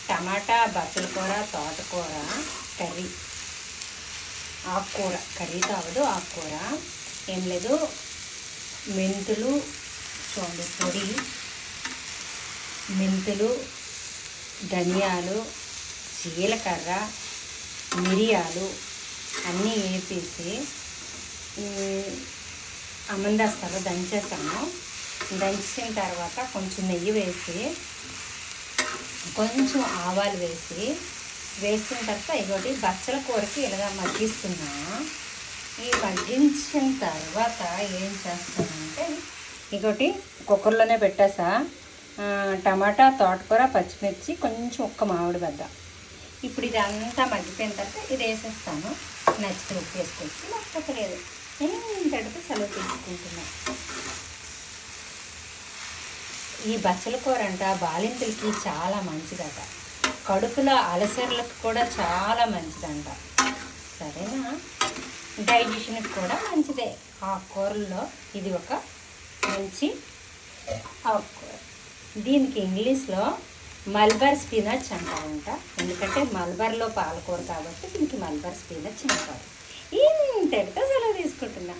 టమాటా, బచ్చల కూర, తోటకూర కర్రీ, ఆకుకూర కర్రీ కావదు, ఆకుకూర. ఏం లేదు, మెంతులు చూడండి పొడి, మెంతులు, ధనియాలు, జీలకర్ర, మిరియాలు అన్నీ వేసేసి అమందస్తాలో దంచేసాను. దంచిన తర్వాత కొంచెం నెయ్యి వేసి, కొంచెం ఆవాలు వేసిన తర్వాత ఇగోటి బచ్చల కూరకి ఇలాగా మగ్గిస్తున్నా. ఈ మగ్గించిన తర్వాత ఏం చేస్తానంటే ఇగోటి కుక్కర్లోనే పెట్టేసా. టమాటా, తోటకూర, పచ్చిమిర్చి, కొంచెం ఒక్క మామిడి బద్ద. ఇప్పుడు ఇదంతా మగ్గిపోయిన తర్వాత ఇది వేసేస్తాను. నచ్చితే ఉప్పు వేసుకోవచ్చు, లేకపోతే లేదు. నేను ఇంతటితో సెలవు తీసుకుంటున్నాను. ఈ బచ్చల కూర అంట బాలింతలకి చాలా మంచిదట, కడుపులో అలసర్లకు కూడా చాలా మంచిదంట. సరేనా, డైజెషన్కి కూడా మంచిదే. ఆకుకూరల్లో ఇది ఒక మంచి ఆకుకూర. దీనికి ఇంగ్లీష్లో మల్బర్ స్పినచ్ అంటారంట. ఎందుకంటే మల్బర్లో పాలకూర కాబట్టి దీనికి మల్బర్ స్పినచ్ అంటారు. ఇంతటితో సెలవు తీసుకుంటున్నా.